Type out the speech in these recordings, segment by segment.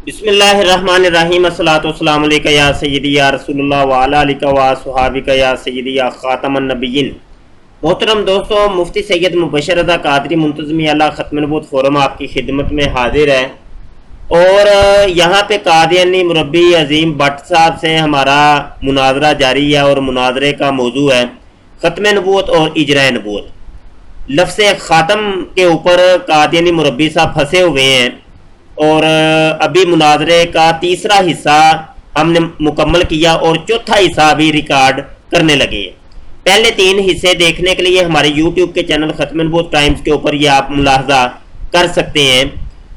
بسم اللہ الرحمن الرحیم الصلاۃ والسلام علیکہ یا سیدی یا رسول اللہ وعلی آلہ و صحابہ یا سیدی یا خاتم النبیین۔ محترم دوستو، مفتی سید مبشر رضا قادری منتظمی اعلیٰ ختم نبوت فورم آپ کی خدمت میں حاضر ہے، اور یہاں پہ قادیانی مربی عظیم بٹ صاحب سے ہمارا مناظرہ جاری ہے، اور مناظرے کا موضوع ہے ختم نبوت اور اجراء نبوت۔ لفظ خاتم کے اوپر قادیانی مربی صاحب پھنسے ہوئے ہیں، اور ابھی مناظرے کا تیسرا حصہ ہم نے مکمل کیا اور چوتھا حصہ بھی ریکارڈ کرنے لگے ہیں۔ پہلے تین حصے دیکھنے کے لیے ہمارے یوٹیوب کے چینل ختم نبوت ٹائمز کے اوپر یہ آپ ملاحظہ کر سکتے ہیں،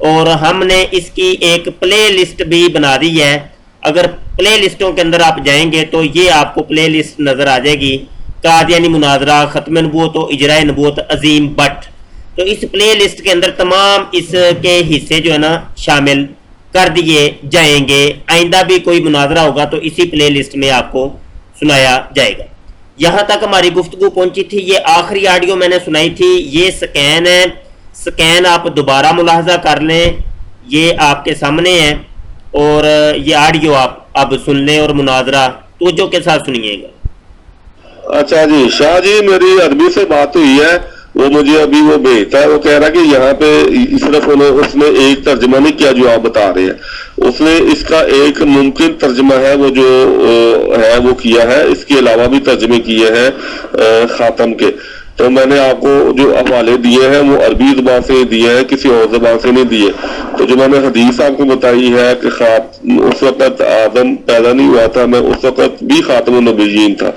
اور ہم نے اس کی ایک پلے لسٹ بھی بنا دی ہے۔ اگر پلے لسٹوں کے اندر آپ جائیں گے تو یہ آپ کو پلے لسٹ نظر آ جائے گی، قادیانی مناظرہ، ختم نبوت و اجراء نبوت عظیم بٹ۔ تو اس پلے لسٹ کے اندر تمام اس کے حصے جو ہے نا شامل کر دیے جائیں گے۔ آئندہ بھی کوئی مناظرہ ہوگا تو اسی پلے لسٹ میں آپ کو سنایا جائے گا۔ یہاں تک ہماری گفتگو پہنچی تھی، یہ آخری آڈیو میں نے سنائی تھی، یہ سکین ہے، سکین آپ دوبارہ ملاحظہ کر لیں، یہ آپ کے سامنے ہے، اور یہ آڈیو آپ اب سن لیں اور مناظرہ توجہ کے ساتھ سنیے گا۔ اچھا جی، شاہ جی میری عربی سے بات ہوئی ہے، وہ مجھے ابھی وہ بھیجتا ہے، وہ کہہ رہا ہے کہ یہاں پہ صرف اس نے ایک ترجمہ نہیں کیا جو آپ بتا رہے ہیں، اس نے اس کا ایک ممکن ترجمہ ہے وہ جو ہے وہ کیا ہے، اس کے علاوہ بھی ترجمے کیے ہیں خاتم کے۔ تو میں نے آپ کو جو حوالے دیے ہیں وہ عربی زبان سے دیے ہیں، کسی اور زبان سے نہیں دیے۔ تو جو میں نے حدیث آپ کو بتائی ہے کہ اس وقت آدم پیدا نہیں ہوا تھا، میں اس وقت بھی خاتم النبیین تھا،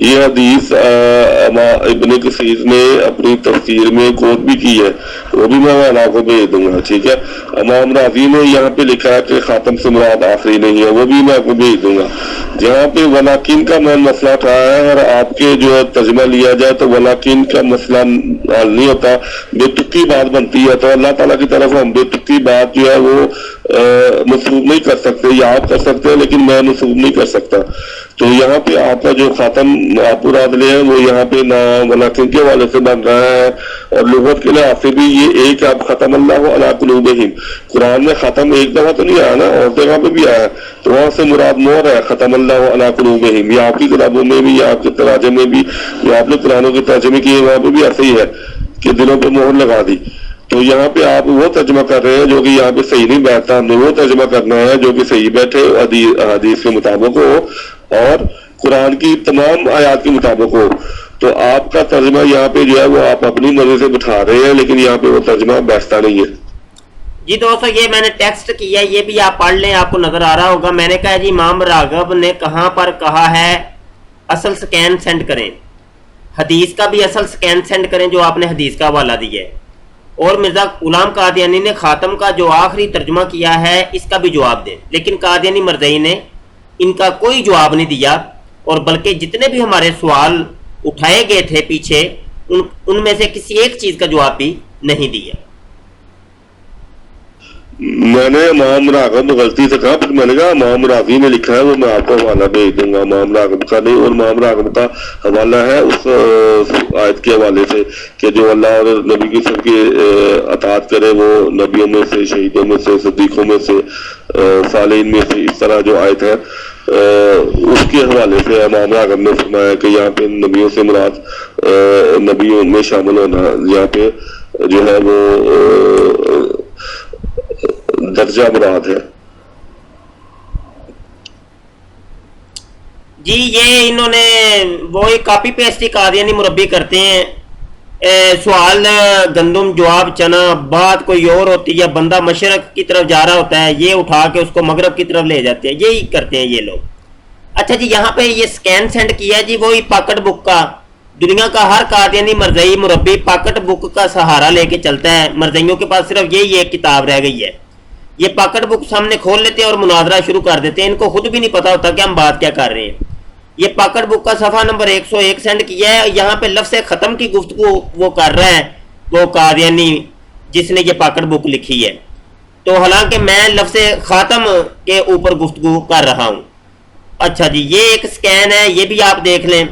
یہ حدیث ابن کثیر نے اپنی تفسیر میں کوٹ بھی کی ہے، وہ بھی میں آپ کو بھیج دوں گا، ٹھیک ہے۔ امام راضی نے یہاں پہ لکھا ہے کہ خاتم سے مراد آخری نہیں ہے، وہ بھی میں آپ کو بھیج دوں گا۔ جہاں پہ ولاکن کا میں مسئلہ اٹھایا ہے، اور آپ کے جو ترجمہ لیا جائے تو ولاکن کا مسئلہ حل نہیں ہوتا، بے تکی بات بنتی ہے، تو اللہ تعالیٰ کی طرف ہم بے تکی بات جو ہے وہ منسوب نہیں کر سکتے، یا آپ کر سکتے ہیں لیکن میں منسوب نہیں کر سکتا۔ تو یہاں پہ آپ کا جو خاتم آپ مراد لے ہیں وہ یہاں پہ نہ ولاکن کے حوالے سے بن رہا ہے، اور لغت کے لحاظ سے بھی یہ ایک آپ ختم اللہ علی قلوبہم، قرآن میں ختم ایک دفعہ تو نہیں آیا نا، اور جگہ پہ بھی آیا ہے، تو وہاں سے مراد مہر ہے ختم اللہ علی قلوبہم، یا آپ کی کتابوں میں بھی، یا آپ کے تراجم میں بھی، یا آپ نے قرآنوں کے ترجمے کیے وہاں پہ بھی ایسے ہی ہے کہ دلوں پہ مہر لگا دی۔ تو یہاں پہ آپ وہ ترجمہ کر رہے ہیں جو کہ یہاں پہ صحیح نہیں بیٹھتا، ہم نے وہ ترجمہ کرنا ہے جو کہ صحیح بیٹھے، حدیث کے مطابق ہو اور قرآن کی تمام آیات کے مطابق ہو۔ تو آپ کا ترجمہ یہاں پہ جو ہے وہ آپ اپنی مرضی سے بٹھا رہے ہیں، لیکن یہاں پہ وہ ترجمہ بیٹھتا نہیں ہے۔ جی دوستو، یہ میں نے ٹیکسٹ کیا، یہ بھی آپ پڑھ لیں، آپ کو نظر آ رہا ہوگا۔ میں نے کہا جی امام راغب نے کہاں پر کہا ہے اصل سکین سینڈ کریں، حدیث کا بھی اصل سکین سینڈ کریں جو آپ نے حدیث کا حوالہ دیا ہے، اور مرزا غلام قادیانی نے خاتم کا جو آخری ترجمہ کیا ہے اس کا بھی جواب دیں، لیکن قادیانی مرزائی نے ان کا کوئی جواب نہیں دیا، اور بلکہ جتنے بھی ہمارے سوال اٹھائے گئے تھے پیچھے ان میں سے کسی ایک چیز کا جواب بھی نہیں دیا۔ میں نے امام راغب غلطی سے کہا، پھر میں نے کہا امام راضی نے لکھا ہے، وہ میں آپ کو حوالہ بھیج دوں گا، امام راغب کا نہیں، اور امام راغب کا حوالہ ہے اس آیت کے حوالے سے کہ جو اللہ اور نبی کی سب کی اطاعت کرے وہ نبیوں میں سے، شہیدوں میں سے، صدیقوں میں سے، صالحین میں سے، اس طرح جو آیت ہے اس کے حوالے سے امام راغب نے فرمایا کہ یہاں پہ نبیوں سے مراد نبیوں میں شامل ہونا، یہاں پہ جو ہے وہ درجہ مراد ہے۔ جی یہ انہوں نے وہی کاپی پیسٹ قادیانی مربی کرتے ہیں، سوال گندم جواب چنا، بات کوئی اور ہوتی ہے، بندہ مشرق کی طرف جا رہا ہوتا ہے، یہ اٹھا کے اس کو مغرب کی طرف لے جاتے ہیں، یہی کرتے ہیں یہ لوگ۔ اچھا جی، یہاں پہ یہ سکین سینڈ کیا ہے جی، وہی پاکٹ بک کا، دنیا کا ہر قادیانی مرزائی مربی پاکٹ بک کا سہارا لے کے چلتا ہے، مرزائیوں کے پاس صرف یہی ایک کتاب رہ گئی ہے، یہ پاکٹ بک سامنے کھول لیتے ہیں اور مناظرہ شروع کر دیتے ہیں، ان کو خود بھی نہیں پتا ہوتا کہ ہم بات کیا کر رہے ہیں۔ یہ پاکٹ بک کا صفحہ نمبر 101 سینڈ کیا ہے، یہاں پہ لفظ ختم کی گفتگو وہ کر رہا ہے، وہ قادیانی جس نے یہ پاکٹ بک لکھی ہے، تو حالانکہ میں لفظ خاتم کے اوپر گفتگو کر رہا ہوں۔ اچھا جی، یہ ایک سکین ہے، یہ بھی آپ دیکھ لیں،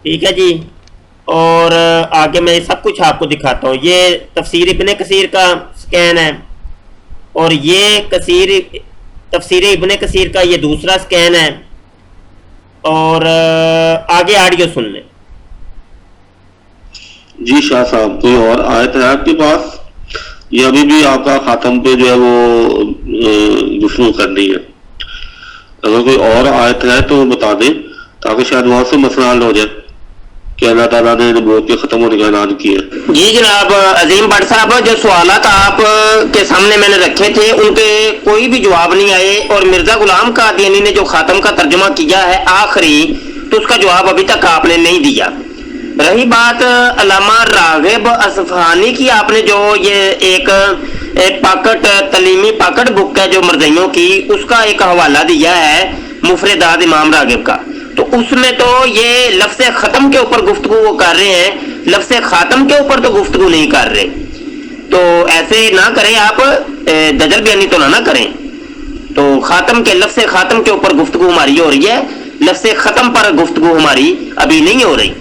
ٹھیک ہے جی، اور آگے میں سب کچھ آپ کو دکھاتا ہوں۔ یہ تفسیر ابن کثیر کا سکین ہے، اور یہ تفسیر ابن کثیر کا یہ دوسرا سکین ہے، اور آگے آڈیو سن لیں۔ جی شاہ صاحب، کوئی اور آیت ہے آپ کے پاس یا ابھی بھی آپ کا خاتم پہ جو ہے وہ گفتگو کرنی ہے؟ اگر کوئی اور آیت ہے تو بتا دیں تاکہ شاید وہاں سے مسئلہ حل ہو جائے کہ اللہ تعالیٰ نے نبوت کے ختم ہونے کا اعلان کیا۔ جی جناب عظیم بٹ صاحب، جو سوالات آپ کے سامنے میں نے رکھے تھے ان کے کوئی بھی جواب نہیں آئے، اور مرزا غلام قادیانی نے جو خاتم کا ترجمہ کیا ہے آخری، تو اس کا جواب ابھی تک آپ نے نہیں دیا۔ رہی بات علامہ راغب اصفہانی کی، آپ نے جو یہ ایک پاکٹ تعلیمی پاکٹ بک ہے جو مرزائیوں کی، اس کا ایک حوالہ دیا ہے مفردات امام راغب کا، تو اس میں تو یہ لفظ ختم کے اوپر گفتگو وہ کر رہے ہیں، لفظ خاتم کے اوپر تو گفتگو نہیں کر رہے۔ تو ایسے نہ کریں آپ، دجل بیانی تو نہ کریں۔ تو خاتم کے لفظ خاتم کے اوپر گفتگو ہماری ہو رہی ہے، لفظ ختم پر گفتگو ہماری ابھی نہیں ہو رہی۔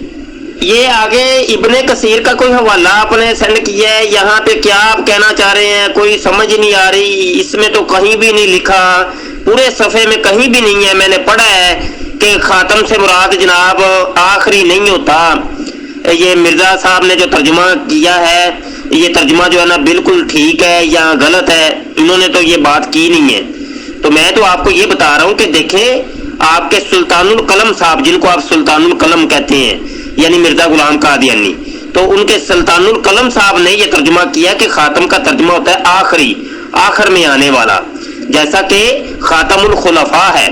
یہ آگے ابن کثیر کا کوئی حوالہ آپ نے سینڈ کیا ہے، یہاں پہ کیا آپ کہنا چاہ رہے ہیں کوئی سمجھ نہیں آ رہی، اس میں تو کہیں بھی نہیں لکھا، پورے صفحے میں کہیں بھی نہیں ہے۔ میں نے پڑھا ہے کہ خاتم سے مراد جناب آخری نہیں ہوتا۔ یہ مرزا صاحب نے جو ترجمہ کیا ہے، یہ ترجمہ جو ہے نا بالکل ٹھیک ہے یا غلط ہے، انہوں نے تو یہ بات کی نہیں ہے۔ تو میں تو آپ کو یہ بتا رہا ہوں کہ دیکھیں، آپ کے سلطان القلم صاحب، جن کو آپ سلطان القلم کہتے ہیں یعنی مرزا غلام قادیانی، تو ان کے سلطان القلم صاحب نے یہ ترجمہ کیا کہ خاتم کا ترجمہ ہوتا ہے آخری، آخر میں آنے والا، جیسا کہ خاتم الخلفاء ہے،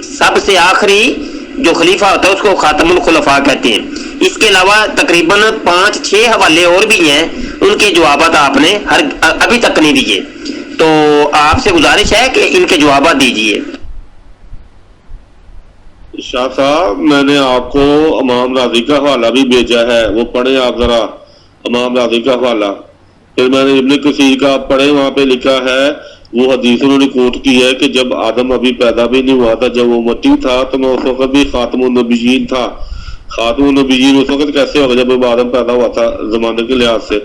سب سے آخری جو خلیفہ ہوتا ہے اس کو خاتم الخلفاء کہتے ہیں۔ اس کے علاوہ تقریباً 5-6 حوالے اور بھی ہیں، ان کے جوابات آپ نے ابھی تک نہیں دیے، تو آپ سے گزارش ہے کہ ان کے جوابات دیجیے۔ شاہ صاحب، میں نے آپ کو امام راضی کا حوالہ بھی بھیجا ہے، وہ پڑھیں آپ ذرا، امام راضی کا حوالہ۔ پھر میں نے ابن کثیر کا پڑھیں، وہاں پہ لکھا ہے، وہ حدیث انہوں نے کوٹ کی ہے کہ جب آدم ابھی پیدا بھی نہیں ہوا تھا، جب وہ مٹی تھا تو میں اس وقت بھی خاتم النبیین تھا۔ خاتم النبیین اس وقت کیسے ہوگا جب آدم پیدا ہوا تھا زمانے کے لحاظ سے؟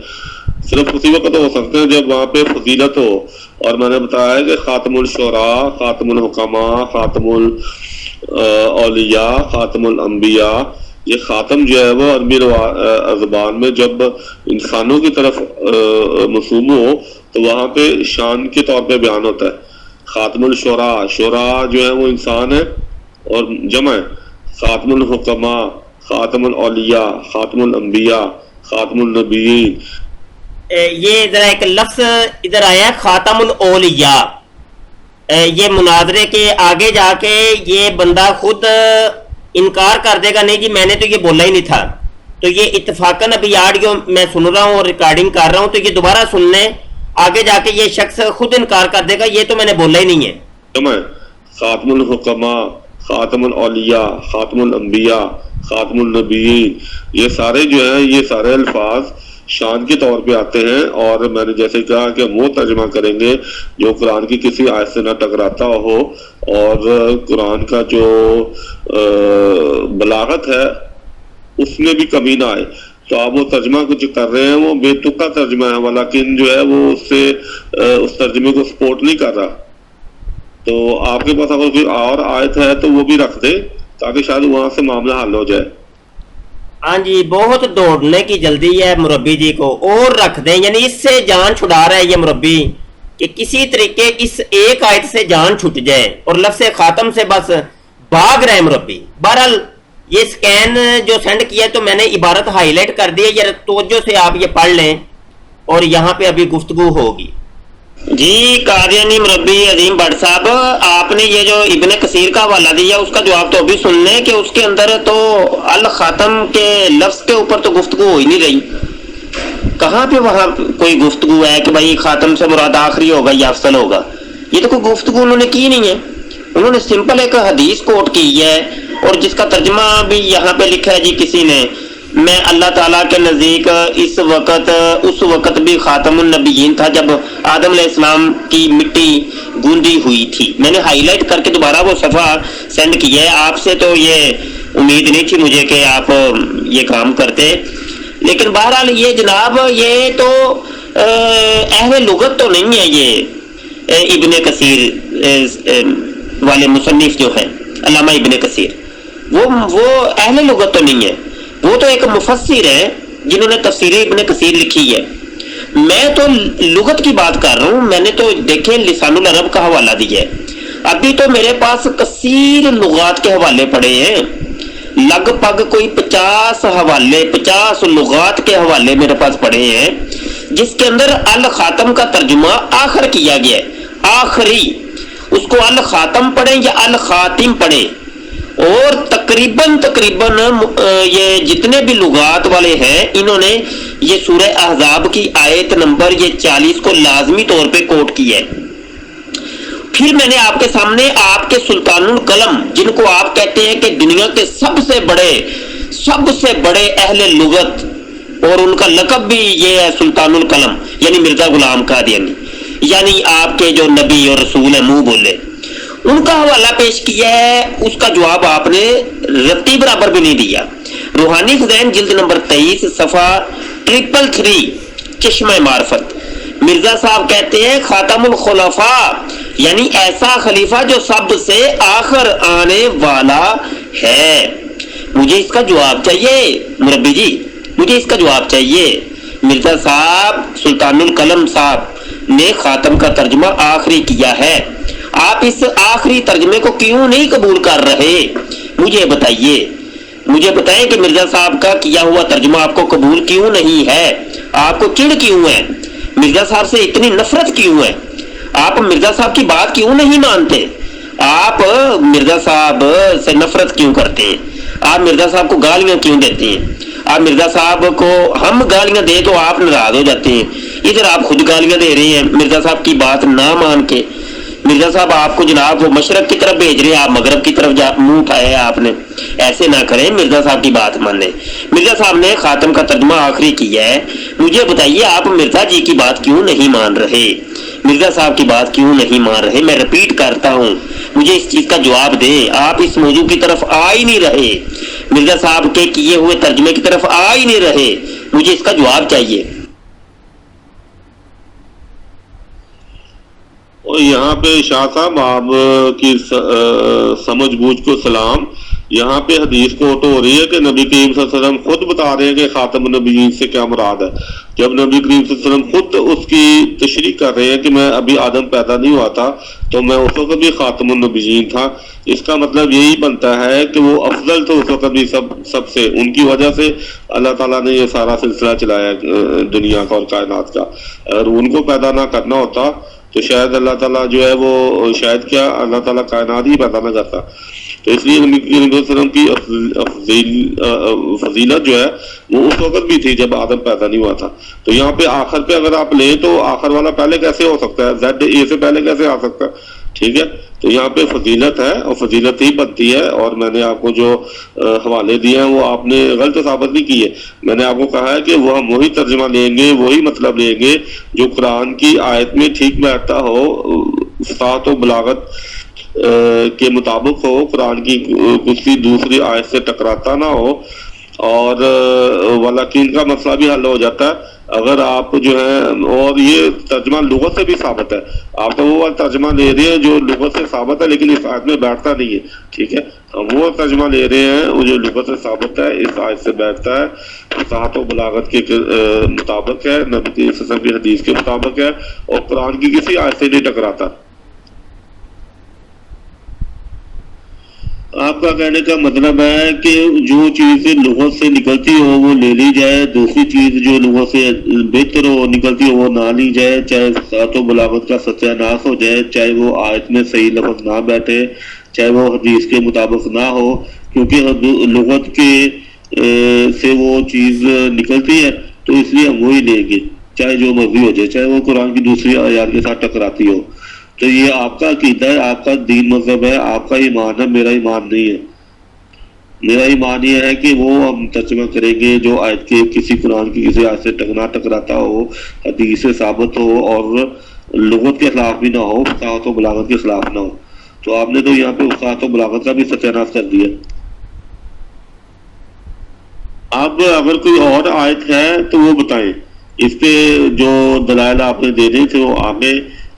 صرف اسی وقت ہو سکتے ہیں جب وہاں پہ فضیلت ہو۔ اور میں نے بتایا ہے کہ خاتم الشعراء، خاتم الحکماء، خاتم اولیاء، خاتم الانبیاء، یہ خاتم جو ہے وہ عربی زبان میں جب انسانوں کی طرف منسوب ہو تو وہاں پہ شان کے طور پہ بیان ہوتا ہے۔ خاتم الشعراء، شعراء جو ہے وہ انسان ہے اور جمع ہے۔ خاتم الحکماء، خاتم الاولیاء، خاتم الانبیاء، خاتم النبیین۔ یہ ذرا ایک لفظ ادھر آیا ہے خاتم الاولیاء، یہ مناظرے کے آگے جا کے یہ بندہ خود انکار کر دے گا، نہیں جی میں نے تو یہ بولا ہی نہیں تھا، تو یہ اتفاقاً ابھی آڈیو میں سن رہا ہوں اور ریکارڈنگ کر رہا ہوں، تو یہ دوبارہ سن لیں، آگے جا کے یہ شخص خود انکار کر دے گا یہ تو میں نے بولا ہی نہیں ہے۔ خاتم الحکماء، خاتم الاولیاء، خاتم الانبیاء، خاتم النبیین، یہ سارے جو ہیں یہ سارے الفاظ شان کے طور پہ آتے ہیں، اور میں نے جیسے کہا کہ وہ ترجمہ کریں گے جو قرآن کی کسی آیت سے نہ ٹکراتا ہو اور قرآن کا جو بلاغت ہے اس میں بھی کمی نہ آئے۔ تو آپ وہ ترجمہ کچھ کر رہے ہیں وہ بے تکا ترجمہ ہے، ولیکن جو ہے وہ اس سے اس ترجمے کو سپورٹ نہیں کر رہا۔ تو آپ کے پاس اگر کوئی اور آیت ہے تو وہ بھی رکھ دیں تاکہ شاید وہاں سے معاملہ حل ہو جائے۔ ہاں جی، بہت دوڑنے کی جلدی ہے مربی جی کو، اور رکھ دیں، یعنی اس سے جان چھڑا رہا ہے یہ مربی کہ کسی طریقے اس ایک آیت سے جان چھٹ جائے اور لفظ خاتم سے بس بھاگ رہے مربی۔ بہرحال یہ سکین جو سینڈ کیا تو میں نے عبارت ہائی لائٹ کر دی ہے، یہ توجہ سے آپ یہ پڑھ لیں اور یہاں پہ ابھی گفتگو ہوگی۔ جی قادیانی مربی عظیم بٹ صاحب، آپ نے یہ جو ابن کثیر کا حوالہ دیا اس کا جواب تو ابھی سن لیں کہ اس کے اندر تو الخاتم کے لفظ کے اوپر تو گفتگو ہو ہی نہیں رہی، کہاں پہ وہاں کوئی گفتگو ہے کہ بھائی خاتم سے مراد آخری ہوگا یا افضل ہوگا؟ یہ تو کوئی گفتگو انہوں نے کی نہیں ہے، انہوں نے سمپل ایک حدیث کوٹ کی ہے اور جس کا ترجمہ بھی یہاں پہ لکھا ہے جی کسی نے، میں اللہ تعالیٰ کے نزدیک اس وقت بھی خاتم النبیین تھا جب آدم علیہ السلام کی مٹی گوندی ہوئی تھی۔ میں نے ہائی لائٹ کر کے دوبارہ وہ صفحہ سینڈ کیا ہے، آپ سے تو یہ امید نہیں تھی مجھے کہ آپ یہ کام کرتے، لیکن بہرحال یہ جناب یہ تو اہل لغت تو نہیں ہے، ابن کثیر والے مصنف جو ہیں علامہ ابن کثیر، وہ اہل لغت تو نہیں ہے، وہ تو ایک مفسر ہے جنہوں نے تفسیر ابن کثیر لکھی ہے۔ میں تو لغت کی بات کر رہا ہوں، میں نے تو دیکھیں لسان العرب کا حوالہ دیا ہے، ابھی تو میرے پاس کثیر لغات کے حوالے پڑے ہیں، لگ بھگ کوئی 50 حوالے 50 لغات کے حوالے میرے پاس پڑے ہیں، جس کے اندر الخاتم کا ترجمہ آخر کیا گیا ہے، آخری، اس کو الخاتم پڑھیں یا الخاتم پڑھیں، اور تقریباً یہ جتنے بھی لغات والے ہیں انہوں نے یہ سورہ احزاب کی آیت نمبر یہ 40 کو لازمی طور پہ کوٹ کیا ہے۔ پھر میں نے آپ کے سامنے آپ کے سلطان القلم، جن کو آپ کہتے ہیں کہ دنیا کے سب سے بڑے اہل لغت، اور ان کا لقب بھی یہ ہے سلطان القلم، یعنی مرزا غلام قادیانی، یعنی آپ کے جو نبی اور رسول ہیں منہ بولے، ان کا حوالہ پیش کیا ہے، اس کا جواب آپ نے رتی برابر بھی نہیں دیا۔ روحانی خزائن جلد نمبر 23 صفحہ 333 چشمہ معرفت، مرزا صاحب کہتے ہیں خاتم الخلفاء یعنی ایسا خلیفہ جو سب سے آخر آنے والا ہے۔ مجھے اس کا جواب چاہیے مربی جی، مجھے اس کا جواب چاہیے۔ مرزا صاحب سلطان القلم صاحب نے خاتم کا ترجمہ آخری کیا ہے، آپ اس آخری ترجمے کو کیوں نہیں قبول کر رہے؟ مجھے بتائیے، مجھے بتائیں کہ مرزا صاحب کا کیا ہوا ترجمہ آپ کو قبول کیوں نہیں ہے؟ آپ کو چڑ کیوں ہے؟ مرزا صاحب سے اتنی نفرت کیوں ہے؟ آپ مرزا صاحب کی بات کیوں نہیں مانتے؟ آپ مرزا صاحب سے نفرت کیوں کرتے ہیں؟ آپ مرزا صاحب کو گالیاں کیوں دیتے ہیں؟ آپ مرزا صاحب کو ہم گالیاں دیں تو آپ ناراض ہو جاتے ہیں، ادھر آپ خود گالیاں دے رہے ہیں مرزا صاحب کی بات نہ مان کے۔ مرزا صاحب آپ کو جناب وہ مشرق کی طرف بھیج رہے ہیں، آپ مغرب کی طرف منہ اٹھایا ہے آپ نے، ایسے نہ کریں، مرزا صاحب کی بات مانیں۔ مرزا صاحب نے خاتم کا ترجمہ آخری کیا ہے، مجھے بتائیے آپ مرزا جی کی بات کیوں نہیں مان رہے؟ مرزا صاحب کی بات کیوں نہیں مان رہے؟ میں ریپیٹ کرتا ہوں، مجھے اس چیز کا جواب دیں، آپ اس موضوع کی طرف آ ہی نہیں رہے، مرزا صاحب کے کیے ہوئے ترجمے کی طرف آ ہی نہیں رہے، مجھے اس کا جواب چاہیے۔ اور یہاں پہ شاہ صاحب آپ کی سمجھ بوجھ کو سلام، یہاں پہ حدیث کوٹ ہو رہی ہے کہ نبی کریم صلی اللہ علیہ وسلم خود بتا رہے ہیں کہ خاتم النبیین سے کیا مراد ہے، جب نبی کریم صلی اللہ علیہ وسلم خود اس کی تشریح کر رہے ہیں کہ میں ابھی آدم پیدا نہیں ہوا تھا تو میں اس وقت بھی خاتم النبیین تھا، اس کا مطلب یہی بنتا ہے کہ وہ افضل تو اس وقت بھی سب سے، ان کی وجہ سے اللہ تعالیٰ نے یہ سارا سلسلہ چلایا دنیا کا اور کائنات کا، اگر ان کو پیدا نہ کرنا ہوتا تو شاید اللہ تعالیٰ جو ہے وہ شاید کیا اللہ تعالیٰ کائنات ہی پیدا نہ کرتا۔ تو اس لیے نبی کریم صلی اللہ علیہ وسلم کی فضیلت جو ہے وہ اس وقت بھی تھی جب آدم پیدا نہیں ہوا تھا۔ تو یہاں پہ آخر پہ اگر آپ لیں تو آخر والا پہلے کیسے ہو سکتا ہے؟ زیڈ اے سے پہلے کیسے آ سکتا ہے؟ ٹھیک ہے، تو یہاں پہ فضیلت ہے اور فضیلت ہی بنتی ہے، اور میں نے آپ کو جو حوالے دیے ہیں وہ آپ نے غلط ثابت نہیں کیے، میں نے آپ کو کہا ہے کہ وہ ہم وہی ترجمہ لیں گے، وہی مطلب لیں گے جو قرآن کی آیت میں ٹھیک بیٹھتا ہو، فصاحت و بلاغت کے مطابق ہو، قرآن کی کسی دوسری آیت سے ٹکراتا نہ ہو، اور ولیکن کا مسئلہ بھی حل ہو جاتا ہے اگر آپ جو ہیں، اور یہ ترجمہ لغت سے بھی ثابت ہے، آپ تو وہ ترجمہ لے رہے ہیں جو لغت سے ثابت ہے لیکن اس آیت میں بیٹھتا نہیں ہے، ٹھیک ہے، ہم وہ ترجمہ لے رہے ہیں وہ جو لغت سے ثابت ہے، اس آیت سے بیٹھتا ہے، فصاحت و بلاغت کے مطابق ہے، نبی صلی اللہ علیہ وسلم کی حدیث کے مطابق ہے، اور قرآن کی کسی آیت سے نہیں ٹکراتا۔ آپ کا کہنے کا مطلب ہے کہ جو چیز لغت سے نکلتی ہو وہ لے لی جائے، دوسری چیز جو لغت سے بہتر ہو نکلتی ہو وہ نہ لی جائے، چاہے فصاحت و بلاغت کا ستیہ ناش ہو جائے، چاہے وہ آیت میں صحیح لفظ نہ بیٹھے، چاہے وہ حدیث کے مطابق نہ ہو، کیونکہ لغت کے سے وہ چیز نکلتی ہے تو اس لیے ہم وہی لیں گے، چاہے جو مرضی ہو جائے، چاہے وہ قرآن کی دوسری آیات کے ساتھ ٹکراتی ہو۔ تو یہ آپ کا عقیدہ ہے، آپ کا دین مذہب ہے، آپ کا ایمان ہے، میرا ایمان نہیں ہے۔ میرا ایمان یہ ہے کہ وہ ہم ترجمہ کریں گے جو آیت کے کسی قرآن کی کسی آیت سے ٹکراتا ہو، حدیث سے ثابت ہو اور لغت کے خلاف بھی نہ ہو، فصاحت و بلاغت کے خلاف نہ ہو۔ تو آپ نے تو یہاں پہ فصاحت و بلاغت کا بھی ستیہ ناش کر دیا۔ اب اگر کوئی اور آیت ہے تو وہ بتائیں، اس پہ جو دلائل آپ نے دینے تھے وہ آگے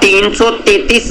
333